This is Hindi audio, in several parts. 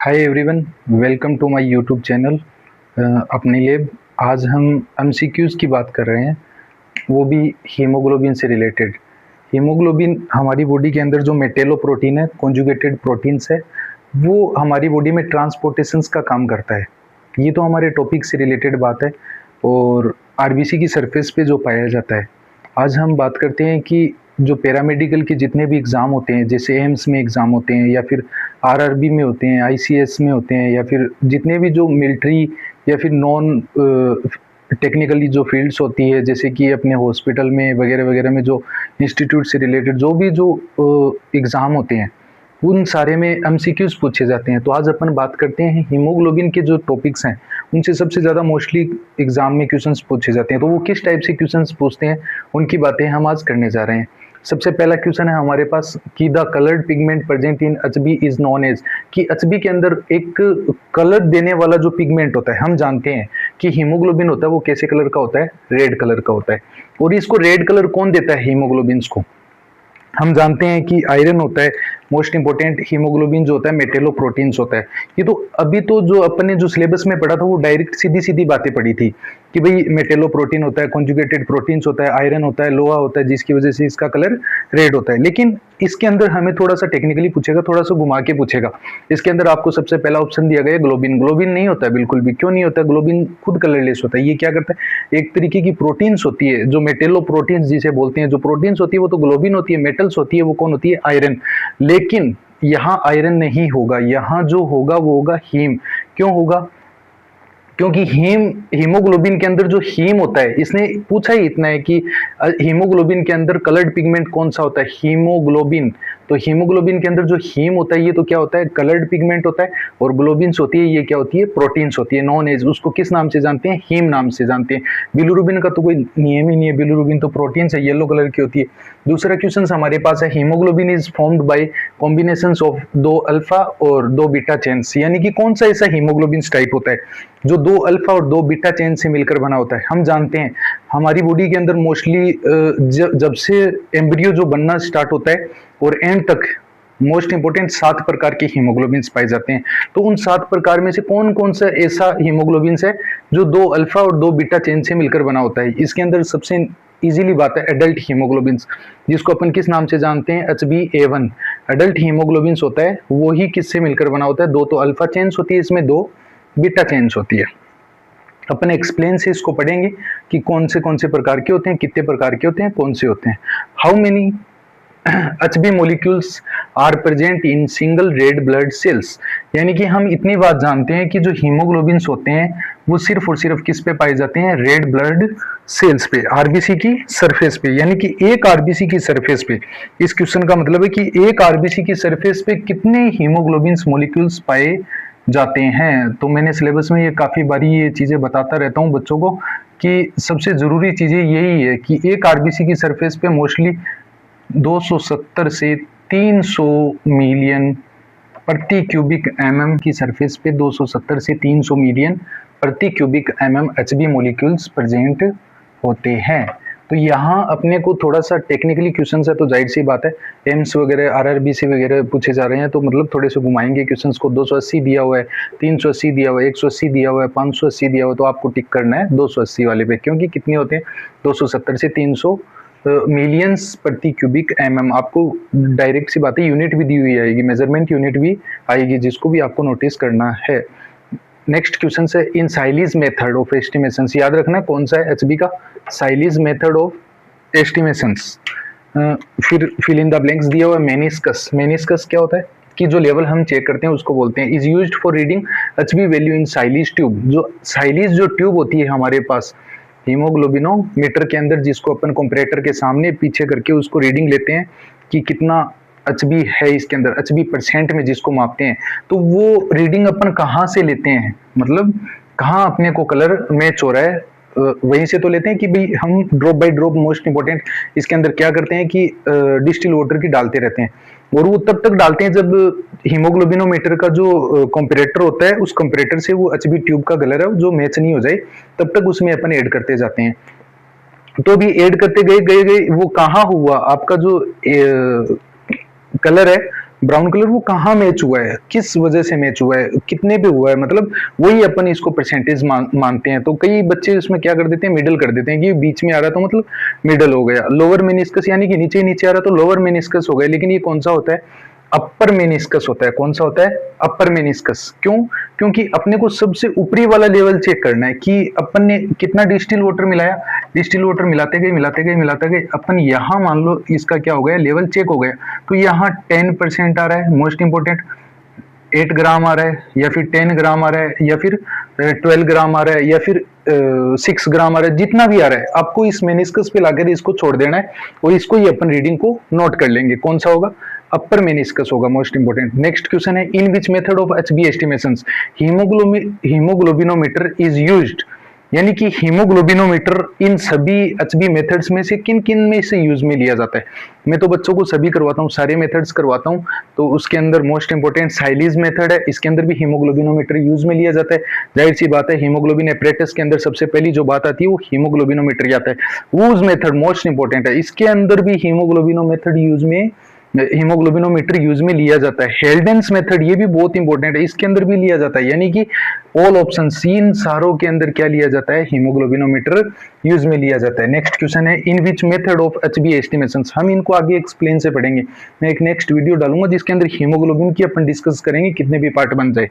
Hi everyone, welcome to my YouTube channel अपनी लैब। आज हम एमसीक्यूज़ की बात कर रहे हैं, वो भी हीमोग्लोबिन से रिलेटेड। हीमोग्लोबिन हमारी बॉडी के अंदर जो मेटेलोप्रोटीन है, कॉन्जुगेटेड प्रोटीन्स है, वो हमारी बॉडी में ट्रांसपोर्टेशंस का काम करता है। ये तो हमारे टॉपिक से रिलेटेड बात है और आरबीसी की सरफेस पे जो पाया जाता है। आज हम बात करते हैं कि जो पैरामेडिकल के जितने भी एग्ज़ाम होते हैं, जैसे एम्स में एग्ज़ाम होते हैं या फिर आरआरबी में होते हैं, आईसीएस में होते हैं, या फिर जितने भी जो मिलिट्री या फिर नॉन टेक्निकली जो फील्ड्स होती है, जैसे कि अपने हॉस्पिटल में वगैरह वगैरह में जो इंस्टीट्यूट से रिलेटेड जो भी जो एग्ज़ाम होते हैं, उन सारे में एमसीक्यूज पूछे जाते हैं। तो आज अपन बात करते हैं हीमोग्लोबिन के जो टॉपिक्स हैं, उनसे सबसे ज़्यादा मोस्टली एग्जाम में क्वेश्चंस पूछे जाते हैं। तो वो किस टाइप से क्वेश्चंस पूछते हैं, उनकी बातें हम आज करने जा रहे हैं। सबसे पहला क्वेश्चन है हमारे पास कि the coloured pigment present in HB is known as, कि एचबी के अंदर एक कलर देने वाला जो पिगमेंट होता है, हम जानते हैं कि हीमोग्लोबिन होता है वो कैसे कलर का होता है, रेड कलर का होता है। और इसको रेड कलर कौन देता है हीमोग्लोबिन को? हम जानते हैं कि आयरन होता है मोस्ट इंपॉर्टेंट, हीमोग्लोबिन जो होता है मेटेलोप्रोटीन्स होता है। ये तो अभी तो जो अपने जो सिलेबस में पढ़ा था वो डायरेक्ट सीधी सीधी बातें पढ़ी थी कि भाई मेटेलोप्रोटीन होता है, कॉन्जुगेटेड प्रोटीन्स होता है, आयरन होता है, लोहा होता है, जिसकी वजह से इसका कलर रेड होता है। लेकिन इसके अंदर हमें थोड़ा सा टेक्निकली पूछेगा, थोड़ा सा घुमा के पूछेगा। इसके अंदर आपको सबसे पहला ऑप्शन दिया गया है ग्लोबिन। ग्लोबिन नहीं होता है बिल्कुल भी। क्यों नहीं होता? ग्लोबिन खुद कलरलेस होता है। ये क्या करता है, एक तरीके की प्रोटीन्स होती है जो मेटेलोप्रोटीन्स जिसे बोलते हैं। जो प्रोटीन्स होती है वो तो ग्लोबिन होती है, मेटल्स होती है वो कौन होती है? आयरन। लेकिन यहाँ आयरन नहीं होगा, यहाँ जो होगा वो होगा हीम। क्यों होगा? क्योंकि हीमोग्लोबिन के अंदर जो हीम होता है, इसने पूछा ही इतना है कि हीमोग्लोबिन के अंदर कलर्ड पिगमेंट कौन सा होता है? हीमोग्लोबिन। तो हीमोग्लोबिन के अंदर जो हीम होता है ये तो क्या होता है? कलर्ड पिगमेंट होता है। और ग्लोबिन्स होती है, ये क्या होती है? प्रोटीन्स होती है। नॉन एज उसको किस नाम से जानते हैं? हीम नाम से जानते हैं। बिलिरुबिन का तो कोई नियम ही नहीं है, बिलिरुबिन तो प्रोटीन्स है, येलो कलर की होती है। दूसरा क्वेश्चन हमारे पास है haemoglobin is formed by combination of 2 alpha और 2 बीटा चेन्स। यानी कि कौन सा ऐसा हीमोग्लोबिन टाइप होता है जो 2 अल्फा और 2 बीटा चेन से मिलकर बना होता है? हम जानते हैं हमारी बॉडी के अंदर मोस्टली जब से एम्ब्रियो जो बनना स्टार्ट होता है और एंड तक मोस्ट इंपोर्टेंट 7 प्रकार के हीमोग्लोबिन पाए जाते हैं। तो उन 7 प्रकार में से कौन कौन सा ऐसा हीमोग्लोबिन है जो 2 अल्फा और 2 बीटा चेन से मिलकर बना होता है? इसके अंदर सबसे इजीली बात है एडल्ट हीमोग्लोबिन, जिसको अपन किस नाम से जानते हैं? HbA1। एडल्ट हीमोग्लोबिन होता है वो ही किससे मिलकर बना होता है? 2 तो अल्फा चेन्स होती है, इसमें 2 बीटा चेन्स होती है। अपन एक्सप्लेन से इसको पढ़ेंगे कि कौन से प्रकार के होते हैं, कितने प्रकार के होते हैं, कौन से होते हैं। How many HB molecules are present in single red blood cells. यानी कि हम इतनी बात जानते हैं कि जो हीमोग्लोबिन्स होते हैं वो सिर्फ और सिर्फ किस पे पाए जाते हैं? रेड ब्लड सेल्स पे, आरबीसी की सरफेस पे। यानी कि एक आरबीसी की सरफेस पे, इस क्वेश्चन का मतलब है कि एक आरबीसी की सरफेस पे कितने हीमोग्लोबिन्स मोलिक्यूल्स पाए जाते हैं। तो मैंने सिलेबस में ये काफ़ी बारी ये चीज़ें बताता रहता हूँ बच्चों को कि सबसे ज़रूरी चीज़ें यही है कि एक आरबीसी की सरफेस पे मोस्टली 270 से 300 मिलियन प्रति क्यूबिक एमएम की सरफेस पे 270 से 300 मिलियन प्रति cubic MM HB molecules present होते हैं। तो यहाँ अपने को थोड़ा सा टेक्निकली क्वेश्चन है, तो जाहिर सी बात है एम्स वगैरह आरआरबी से वगैरह पूछे जा रहे हैं, तो मतलब थोड़े से घुमाएंगे क्वेश्चंस को। 280 दिया हुआ है, 380 दिया हुआ है, 180 दिया हुआ है, 580 दिया हुआ है, तो आपको टिक करना है 280 वाले पे, क्योंकि कितने होते हैं? 270 से 300 मिलियंस प्रति क्यूबिक एमएम। आपको डायरेक्ट सी बात है यूनिट भी दी हुई आएगी, मेजरमेंट यूनिट भी आएगी, जिसको भी आपको नोटिस करना है। नेक्स्ट क्वेश्चन है in Sahli's method of estimation. याद रखना कौन सा है एचबी का? साइलीज मेथड ऑफ एस्टिमेशंस। फिर फिल इन द ब्लैंक्स दिया हुआ है मेनिस्कस। मेनिस्कस क्या होता है कि जो लेवल हम चेक करते हैं उसको बोलते हैं। Is used for reading HB value in Sahli's tube. जो साइलीज जो ट्यूब होती है हमारे पास हीमोग्लोबिनोमीटर के अंदर, जिसको अपन कंपैरेटर के सामने पीछे करके उसको रीडिंग लेते हैं कि कितना एचबी है इसके अंदर, एचबी परसेंट में जिसको मापते हैं। तो वो रीडिंग अपन कहाँ से लेते हैं, मतलब कहाँ अपने को कलर मैच हो रहा है वहीं से तो लेते हैं कि भाई हम drop by drop most important इसके अंदर क्या करते हैं कि डिस्टिल वाटर की डालते रहते हैं। और वो तब तक डालते हैं जब हीमोग्लोबिनोमीटर का जो कंपैरेटर होता है उस कंपैरेटर से वो एचबी ट्यूब का कलर है जो मैच नहीं हो जाए, तब तक उसमें अपन ऐड करते जाते हैं। तो भी ऐड करते गए वो कहाँ हुआ आपका जो कलर है ब्राउन कलर वो कहाँ मैच हुआ है, किस वजह से मैच हुआ है, कितने पे हुआ है, मतलब वही अपन इसको परसेंटेज मानते हैं। तो कई बच्चे इसमें क्या कर देते हैं, मिडल कर देते हैं कि बीच में आ रहा तो मतलब मिडल हो गया। लोअर मेनिस्कस यानी कि नीचे नीचे आ रहा तो लोअर मेनिस्कस हो गया, लेकिन ये कौन सा होता है, अपर मेनिस्कस होता है। कौन सा होता है, अपर मेनिस्कस। क्यों, क्योंकि अपने को सबसे ऊपरी वाला लेवल चेक करना है कि अपन ने कितना डिस्टिल वाटर मिलाया। डिस्टिल वाटर मिलाते गए अपन यहाँ मान लो इसका क्या हो गया, लेवल चेक हो गया। तो यहाँ 10% आ रहा है, मोस्ट इंपोर्टेंट 8 ग्राम आ रहा है, या फिर 10 ग्राम आ रहा है, या फिर 12 ग्राम आ रहा है, या फिर 6 ग्राम आ रहा है, जितना भी आ रहा है आपको इस मेनिस्कस पे लाकर इसको छोड़ देना है और इसको ही अपन रीडिंग को नोट कर लेंगे। कौन सा होगा, अपर मेनिस्कस होगा, मोस्ट इंपोर्टेंट। नेक्स्ट क्वेश्चन है, in which method of HB estimations haemoglobinometer is used, यानी कि हीमोग्लोबिनोमीटर इन सभी एचबी मेथड्स में से किन किन में से यूज में लिया जाता है। मैं तो बच्चों को सभी करवाता हूँ, सारे मेथड्स करवाता हूँ। तो उसके अंदर मोस्ट इंपोर्टेंट साइलीज मेथड है, इसके अंदर भी हीमोग्लोबिनोमीटर यूज में लिया जाता है। जाहिर सी बात है, हीमोग्लोबिन एपरेटस के अंदर सबसे पहली जो बात आती है वो हीमोग्लोबिनोमीटर आता है। वूज मेथड मोस्ट इंपोर्टेंट है, इसके अंदर भी हीमोग्लोबिनोमीटर यूज में लिया जाता है। हेल्डेंस मेथड ये भी बहुत इंपॉर्टेंट है, इसके अंदर भी लिया जाता है। यानी कि ऑल ऑप्शन इन सारों के अंदर क्या लिया जाता है, हीमोग्लोबिनोमीटर यूज में लिया जाता है। नेक्स्ट क्वेश्चन है, in which method of HB estimations, हम इनको आगे एक्सप्लेन से पढ़ेंगे। मैं एक नेक्स्ट वीडियो डालूंगा जिसके अंदर हीमोग्लोबिन की अपन डिस्कस करेंगे, कितने भी पार्ट बन जाए।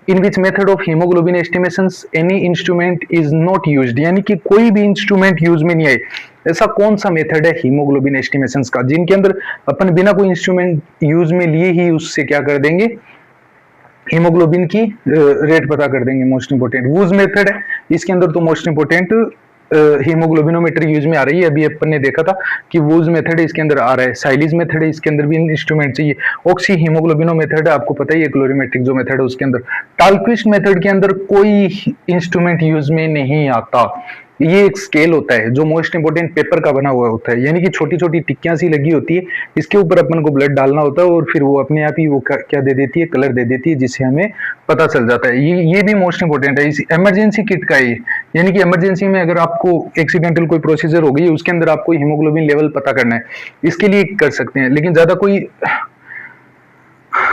In which method of haemoglobin estimations any instrument is not used, यानी कि कोई भी इंस्ट्रूमेंट यूज में नहीं आए। ऐसा कौन सा मेथड है हीमोग्लोबिन एस्टिमेशंस का जिनके अंदर अपन बिना कोई इंस्ट्रूमेंट यूज में लिए ही उससे क्या कर देंगे, हीमोग्लोबिन की रेट पता कर देंगे। मोस्ट इंपोर्टेंट वूज मेथड है, इसके अंदर तो मोस्ट इंपोर्टेंट हीमोग्लोबिनोमीटर यूज में आ रही है। अभी अपन ने देखा था कि वूज मेथड है, इसके अंदर आ रहा है। साइलीज मेथड है, इसके अंदर भी इंस्ट्रूमेंट चाहिए। ऑक्सी हीमोग्लोबिनो मेथड है, आपको पता ही है, क्लोरीमेट्रिक जो मेथड है उसके अंदर। टालक्विस्ट मेथड के अंदर कोई इंस्ट्रूमेंट यूज में नहीं आता। ये एक स्केल होता है जो मोस्ट इंपोर्टेंट पेपर का बना हुआ होता है, यानी कि छोटी छोटी टिक्कियां सी लगी होती है, इसके ऊपर अपन को ब्लड डालना होता है और फिर वो अपने आप ही वो क्या दे देती है, कलर दे देती है, जिससे हमें पता चल जाता है। ये भी मोस्ट इंपोर्टेंट है। इस इमरजेंसी किट का ये, यानी कि इमरजेंसी में अगर आपको एक्सीडेंटल कोई प्रोसीजर हो गई, उसके अंदर आपको हीमोग्लोबिन लेवल पता करना है, इसके लिए कर सकते हैं। लेकिन ज्यादा कोई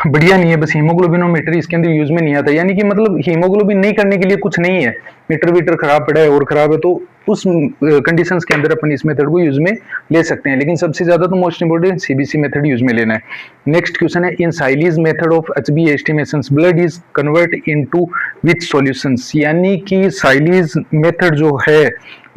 बढ़िया नहीं है, बस हीमोग्लोबिनोमीटर इसके अंदर यूज में नहीं आता। यानी कि मतलब हीमोग्लोबिन नहीं करने के लिए कुछ नहीं है, मीटर वीटर खराब पड़ा है और खराब है, तो उस कंडीशंस के अंदर अपन इस मेथड को यूज में ले सकते हैं। लेकिन सबसे ज्यादा तो most important CBC method use में लेना है। नेक्स्ट क्वेश्चन है, in Sahli's method of HB estimations blood is convert into which solutions, यानी कि साइलीज मेथड जो है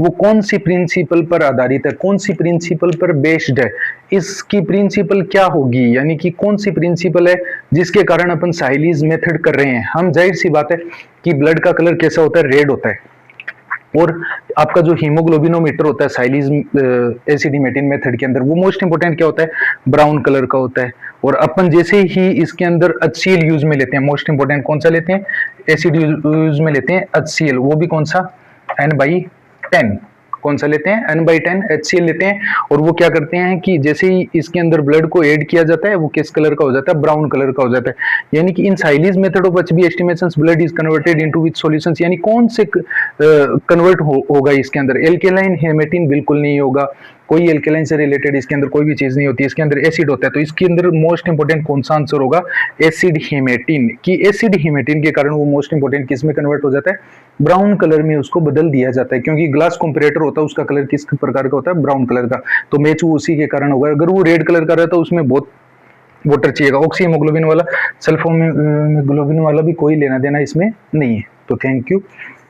वो कौन सी प्रिंसिपल पर आधारित है, कौन सी प्रिंसिपल पर बेस्ड है, इसकी प्रिंसिपल क्या होगी, यानी कि कौन सी प्रिंसिपल है जिसके कारण अपन साइलीज मेथड कर रहे हैं। हम जाहिर सी बात है कि ब्लड का कलर कैसा होता है, रेड होता है, और आपका जो हीमोग्लोबिनोमीटर होता है साइलीज एसिडिमेटिन मेथड के अंदर, वो मोस्ट इंपोर्टेंट क्या होता है, ब्राउन कलर का होता है। और अपन जैसे ही इसके अंदर HCl यूज में लेते हैं, मोस्ट इंपोर्टेंट कौन सा लेते हैं, एसिड यूज में लेते हैं HCl, वो भी कौन सा, N/10, कौन सा लेते हैं, N/10 HCl लेते हैं। और वो क्या करते हैं कि जैसे ही इसके अंदर ब्लड को ऐड किया जाता है, वो किस कलर का हो जाता है, ब्राउन कलर का हो जाता है। यानी कि in Sahli's method of HB estimations blood is converted into which solutions, यानी कौन से कन्वर्ट होगा इसके अंदर, एल्केलाइन हेमेटिन बिल्कुल नहीं होगा, कोई एल्केलाइन से रिलेटेड इसके अंदर कोई भी चीज नहीं होती, इसके अंदर एसिड होता है। तो इसके अंदर मोस्ट इंपोर्टेंट कौन सा आंसर होगा, एसिड हेमेटिन, कि एसिड हेमेटिन के कारण वो मोस्ट इंपोर्टेंट किस में कन्वर्ट हो जाता है, ब्राउन कलर में उसको बदल दिया जाता है। क्योंकि ग्लास कंपैरेटर होता है, उसका कलर किस प्रकार का होता है, ब्राउन कलर का, तो मैच वो उसी के कारण होगा। अगर वो रेड कलर का रहता है उसमें बहुत वाटर चाहिएगा। ऑक्सी हीमोग्लोबिन वाला, सल्फोग्लोबिन वाला भी कोई लेना देना इसमें नहीं है। तो थैंक यू।